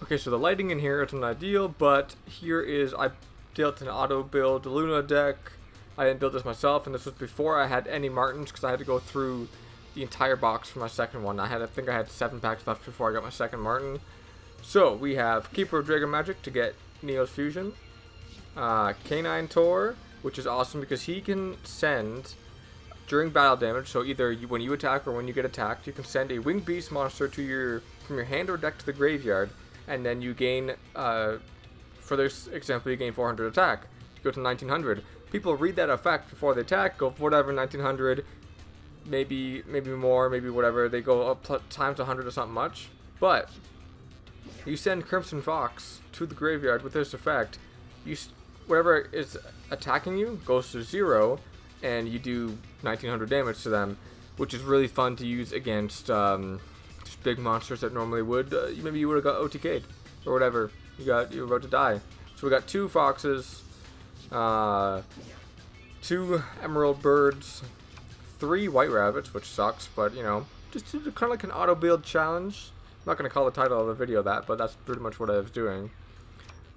Okay, so the lighting in here isn't ideal, but here is, I built an auto build Luna deck. I didn't build this myself, and this was before I had any Martins, because I had to go through the entire box for my second one. I think I had 7 packs left before I got my second Martin. So we have Keeper of Dragon Magic to get Neo's Fusion, Caninetaur, which is awesome because he can send during battle damage. So either when you attack or when you get attacked, you can send a Winged Beast monster to from your hand or deck to the graveyard, and then you gain, for this example, you gain 400 attack. You go to 1900. People read that effect before they attack, go whatever 1900, maybe more, maybe whatever. They go up times 100 or something much. But you send Crimson Fox to the graveyard with this effect. Whatever is attacking you goes to 0, and you do 1900 damage to them, which is really fun to use against just big monsters that normally would. Maybe you would have got OTK'd or whatever. You were about to die. So we got 2 foxes, 2 emerald birds, 3 white rabbits, which sucks, but you know, just kind of like an auto build challenge. I'm not going to call the title of the video that, but that's pretty much what I was doing.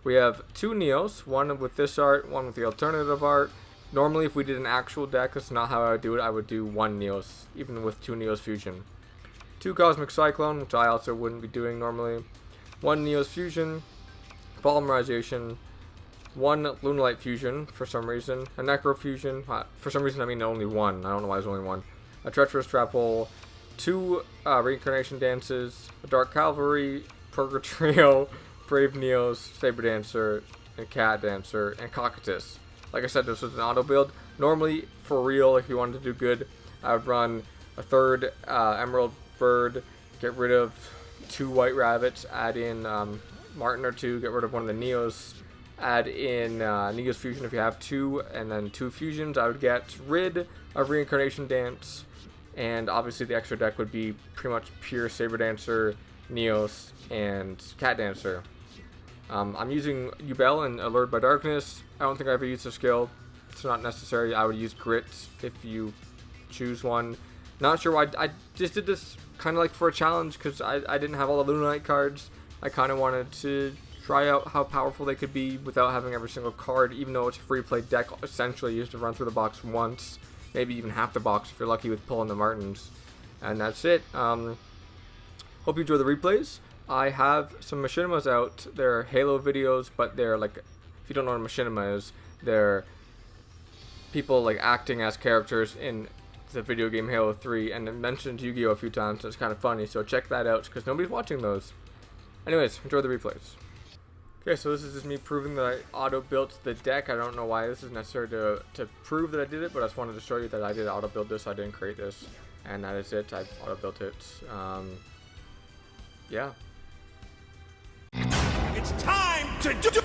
We have 2 Neos, one with this art, one with the alternative art. Normally, if we did an actual deck, that's not how I would do it. I would do 1 Neos, even with 2 Neos Fusion. 2 Cosmic Cyclone, which I also wouldn't be doing normally. 1 Neos Fusion, Polymerization, 1 Lunalight Fusion for some reason, a Necro Fusion, for some reason I mean only 1, I don't know why there's only 1, a Treacherous Trap Hole, 2 Reincarnation Dances, a Dark Cavalry, Purgatrio, Brave Neos, Saber Dancer, and Cat Dancer, and Cocytus. Like I said, this was an auto build. Normally, for real, if you wanted to do good, I would run a 3rd Emerald Bird, get rid of 2 White Rabbits, add in Martin or 2, get rid of one of the Neos, add in Neos Fusion if you have 2, and then 2 Fusions. I would get rid of Reincarnation Dance, and obviously the extra deck would be pretty much pure Saber Dancer, Neos, and Cat Dancer. I'm using Yubel and Allured by Darkness. I don't think I ever used a skill. It's not necessary. I would use Grit if you choose one. Not sure why. I just did this kind of like for a challenge because I didn't have all the Lunalight cards. I kind of wanted to try out how powerful they could be without having every single card, even though it's a free-play deck. Essentially, you have to run through the box once, maybe even half the box if you're lucky with pulling the Martins. And that's it. Hope you enjoy the replays. I have some machinimas out. They're Halo videos, but they're like, if you don't know what a machinima is, they're people like acting as characters in the video game Halo 3, and I mentioned Yu-Gi-Oh! A few times, so it's kind of funny, so check that out, because nobody's watching those. Anyways, enjoy the replays. Okay, so this is just me proving that I auto-built the deck. I don't know why this is necessary to prove that I did it, but I just wanted to show you that I did auto-build this. I didn't create this, and that is it. I auto-built it. Yeah. It's time to duel!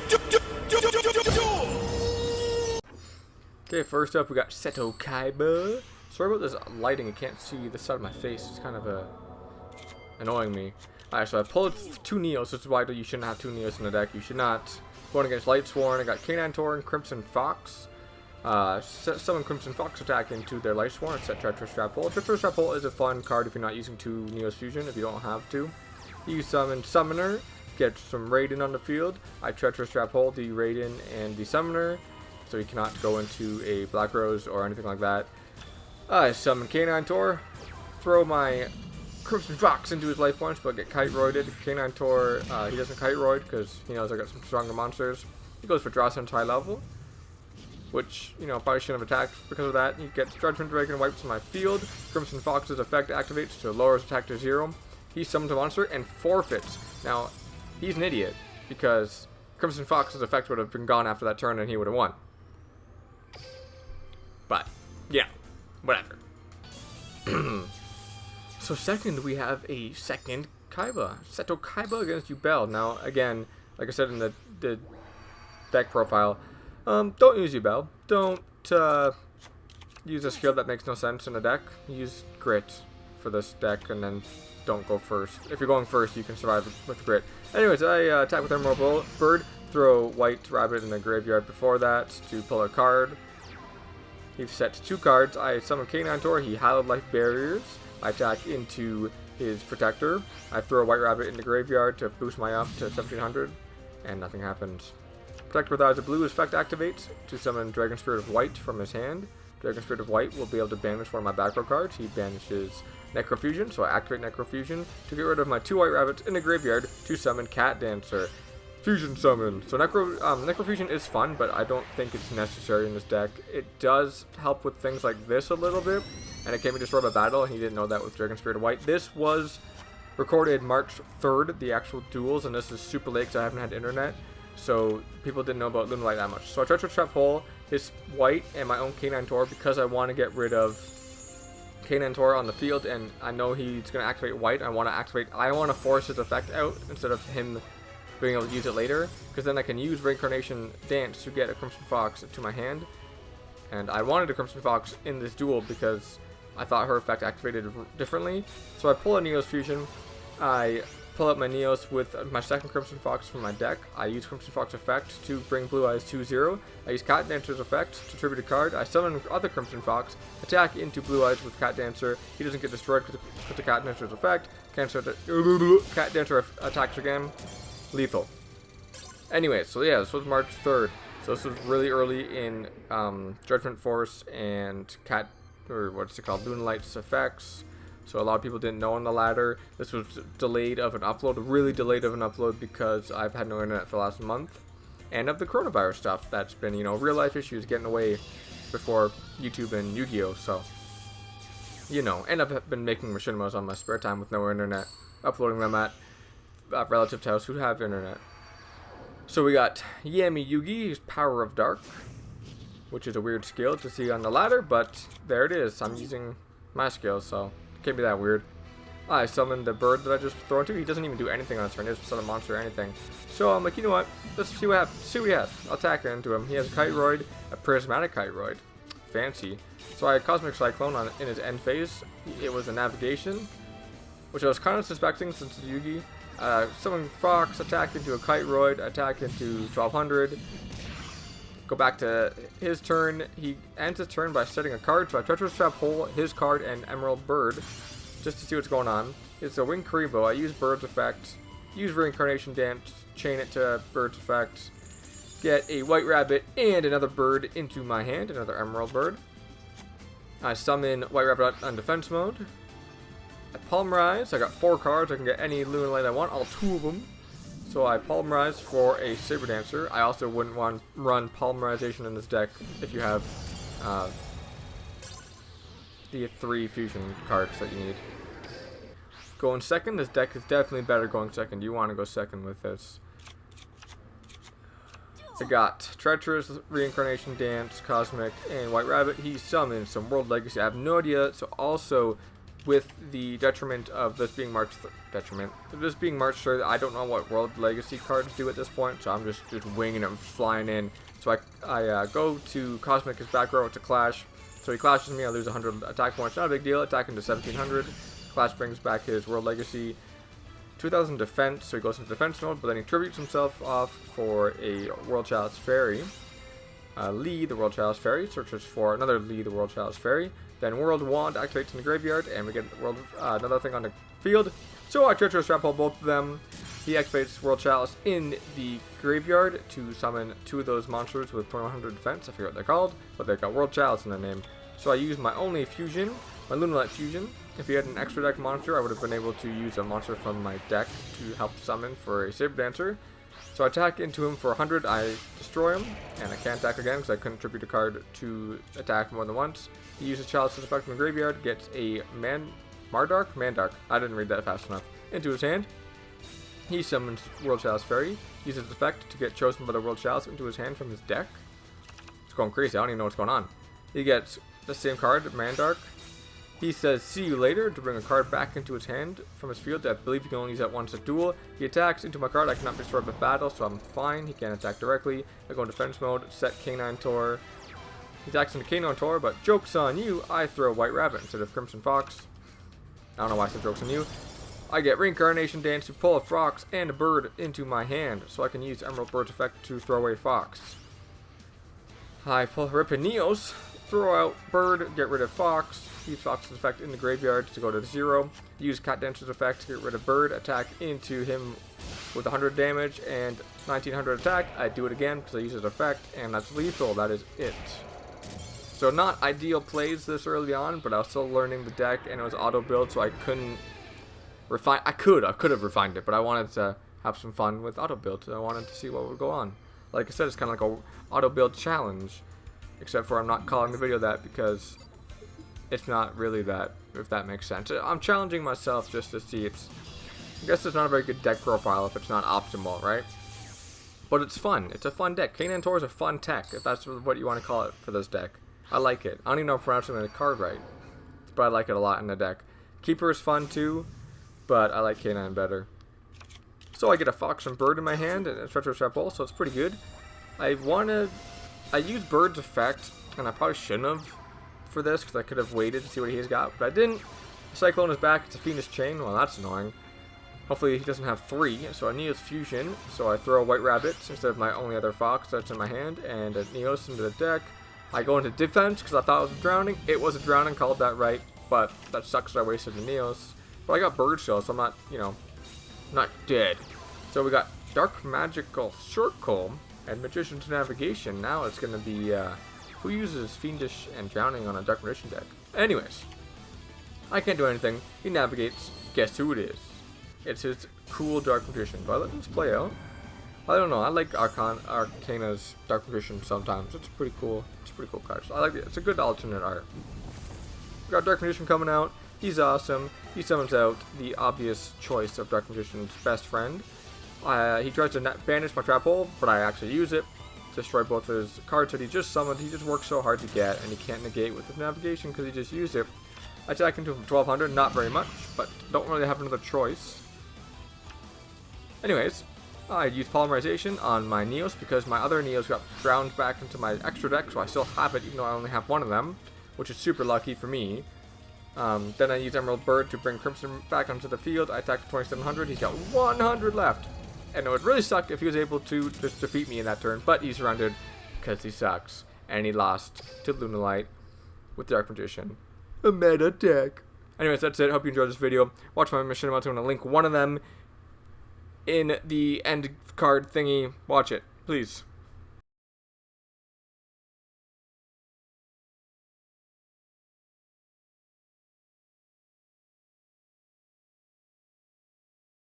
Okay, first up we got Seto Kaiba. Sorry about this lighting, I can't see the side of my face. It's kind of annoying me. Alright, so I pulled 2 Neos. This is why you shouldn't have 2 Neos in the deck. You should not. Going against Lightsworn, I got Caninetaur and Crimson Fox. Summon Crimson Fox attack into their Lightsworn. Set Treacherous Trap Hole. Treacherous Trap Hole is a fun card if you're not using 2 Neos Fusion, if you don't have to. You summon Summoner, get some Raiden on the field. I Treacherous Trap Hole the Raiden and the Summoner, so you cannot go into a Black Rose or anything like that. I summon Caninetaur, throw my Crimson Fox into his life points, but get Kite Roided. Caninetaur, he doesn't Kite Roid because he knows I got some stronger monsters. He goes for Draw Sense high level, which, you know, probably shouldn't have attacked because of that. You get Judgement Dragon wipes in my field. Crimson Fox's effect activates to lower his attack to 0. He summons a monster and forfeits. Now, he's an idiot because Crimson Fox's effect would have been gone after that turn and he would have won. But, yeah, whatever. So second, we have a second Kaiba. Seto Kaiba against Yubel. Now, again, like I said in the deck profile, don't use Yubel. Don't use a skill that makes no sense in a deck. Use Grit for this deck and then don't go first. If you're going first, you can survive with Grit. Anyways, I attack with Emerald Bird, throw White Rabbit in the graveyard before that to pull a card. He sets 2 cards. I summon Caninetaur, he Hallowed Life Barriers. I attack into his Protector. I throw a White Rabbit in the graveyard to boost my up to 1700, and nothing happens. Protector with Eyes of Blue effect activates to summon Dragon Spirit of White from his hand. Dragon Spirit of White will be able to banish one of my back row cards. He banishes Necrofusion, so I activate Necrofusion to get rid of my 2 White Rabbits in the graveyard to summon Cat Dancer. Fusion summon. So Necrofusion is fun, but I don't think it's necessary in this deck. It does help with things like this a little bit, and it can be destroyed by battle, and he didn't know that with Dragon Spirit of White. This was recorded March 3rd, the actual duels, and this is super late because I haven't had internet, so people didn't know about Lunalight that much. So I Treacherous Trap Hole, his White, and my own Caninetaur because I want to get rid of Caninetaur on the field, and I know he's going to activate White. I want to force his effect out instead of him being able to use it later, because then I can use Reincarnation Dance to get a Crimson Fox to my hand. And I wanted a Crimson Fox in this duel because I thought her effect activated differently. So I pull a Neos Fusion, I pull out my Neos with my second Crimson Fox from my deck. I use Crimson Fox effect to bring Blue Eyes 2-0. I use Cat Dancer's effect to tribute a card. I summon other Crimson Fox, attack into Blue Eyes with Cat Dancer. He doesn't get destroyed because of the Cat Dancer's effect. Cat Dancer attacks again. Lethal. Anyway, so yeah, this was March 3rd. So this was really early in Judgement Force and Lunalights effects. So a lot of people didn't know on the ladder. This was delayed of an upload, really delayed of an upload because I've had no internet for the last month. And of the coronavirus stuff that's been, real life issues getting away before YouTube and Yu-Gi-Oh! So, and I've been making machinimas on my spare time with no internet, uploading them at relatives' house who have internet. So we got Yami Yugi's Power of Dark, which is a weird skill to see on the ladder, but there it is. I'm using my skill, so it can't be that weird. I summoned the bird that I just thrown to. He doesn't even do anything on his turn. He doesn't summon a monster or anything. So I'm like, you know what? Let's see what happens. See what he has. I'll attack into him. He has a Kiteroid, a Prismatic Kiteroid. Fancy. So I had Cosmic Cyclone in his end phase. It was a Navigation, which I was kind of suspecting since it's Yugi. Summon Fox, attack into a Kiteroid, attack into 1200. Go back to his turn. He ends his turn by setting a card. So I Treacherous Trap Hole, his card, and Emerald Bird, just to see what's going on. It's a Wing Karibo. I use Bird's effect, use Reincarnation Dance, chain it to Bird's effect, get a White Rabbit and another bird into my hand, another Emerald Bird. I summon White Rabbit on defense mode. I Polymerize. I got 4 cards. I can get any Lunalight I want, all 2 of them. So I Polymerize for a Saber Dancer. I also wouldn't want to run Polymerization in this deck if you have the 3 fusion cards that you need. Going second, this deck is definitely better going second. You want to go second with this. I got Treacherous, Reincarnation Dance, Cosmic, and White Rabbit. He summoned some World Legacy. I have no idea. So also, with the detriment of this being March 3rd, I don't know what World Legacy cards do at this point. So I'm just winging them, flying in. So I go to Cosmic, his back row to Clash. So he clashes me. I lose 100 attack points. Not a big deal. Attack into 1700. Clash brings back his World Legacy. 2000 defense, so he goes into defense mode, but then he tributes himself off for a World Chalice Fairy. Lee, the World Chalice Fairy, searches for another Lee, the World Chalice Fairy. Then World Wand activates in the graveyard, and we get another thing on the field. So I Treacherous Trap Hole both of them. He activates World Chalice in the graveyard to summon 2 of those monsters with 2100 defense. I forget what they're called, but they've got World Chalice in their name. So I use my only fusion, my Lunalight Fusion. If he had an extra deck monster, I would have been able to use a monster from my deck to help summon for a Saber Dancer. So I attack into him for 100, I destroy him, and I can't attack again because I couldn't tribute a card to attack more than once. He uses Chalice's effect from the graveyard, gets a Mandark, I didn't read that fast enough, into his hand. He summons World Chalice Fairy, uses his effect to get chosen by the World Chalice into his hand from his deck. It's going crazy, I don't even know what's going on. He gets the same card, Mandark. He says, see you later, to bring a card back into his hand from his field. I believe he can only use that once a duel. He attacks into my card. I cannot be destroyed by battle, so I'm fine. He can't attack directly. I go in defense mode, set Caninetaur. He attacks into Caninetaur, but joke's on you. I throw White Rabbit instead of Crimson Fox. I don't know why I said joke's on you. I get Reincarnation Dance to pull a Fox and a bird into my hand, so I can use Emerald Bird's effect to throw away Fox. I pull Neos throw out Bird, get rid of Fox, use Fox's effect in the graveyard to go to 0, use Cat Dancer's effect to get rid of Bird, attack into him with 100 damage and 1900 attack. I do it again because I use his effect, and that's lethal. That is it. So not ideal plays this early on, but I was still learning the deck, and it was auto build, so I couldn't refine. I could have refined it, but I wanted to have some fun with auto build. So I wanted to see what would go on. Like I said, it's kind of like a auto build challenge, except for I'm not calling the video that because it's not really that, if that makes sense. I'm challenging myself just to see. I guess it's not a very good deck profile if it's not optimal, right? But it's fun. It's a fun deck. Caninetaur is a fun tech, if that's what you want to call it for this deck. I like it. I don't even know if I'm pronouncing the card right, but I like it a lot in the deck. Keeper is fun too, but I like Canine better. So I get a Fox and Bird in my hand and a Stretcher Trapole, so it's pretty good. I used Bird's effect, and I probably shouldn't have for this because I could have waited to see what he's got, but I didn't. Cyclone is back. It's a Fiendish Chain. Well, that's annoying. Hopefully he doesn't have 3, so I Neos Fusion, so I throw a White Rabbit instead of my only other Fox that's in my hand, and a Neos into the deck. I go into defense because I thought it was a drowning. It was a drowning, called that right, but that sucks that I wasted the Neos. But I got Bird Shell, so I'm not, not dead. So we got Dark Magical Circle and Magician's Navigation. Now it's going to be, who uses Fiendish and Drowning on a Dark Magician deck? Anyways, I can't do anything. He navigates. Guess who it is? It's his cool Dark Magician. But let this play out. I don't know. I like Arcana's Dark Magician sometimes. It's pretty cool. It's a pretty cool card. So I like it. It's a good alternate art. We got Dark Magician coming out. He's awesome. He summons out the obvious choice of Dark Magician's best friend. He tries to banish my trap hole, but I actually use it. Destroy both his cards that he just summoned. He just works so hard to get, and he can't negate with his navigation because he just used it. I attack into him for 1200. Not very much, but don't really have another choice. Anyways, I used Polymerization on my Neos because my other Neos got drowned back into my extra deck, so I still have it even though I only have one of them, which is super lucky for me. Then I used Emerald Bird to bring Crimson back onto the field. I attacked for 2700. He's got 100 left. And it would really suck if he was able to just defeat me in that turn, but he surrendered because he sucks. And he lost to Lunalight with Dark Magician. A meta deck. Anyways, that's it. Hope you enjoyed this video. Watch my mission. I'm going to link one of them in the end card thingy. Watch it, please.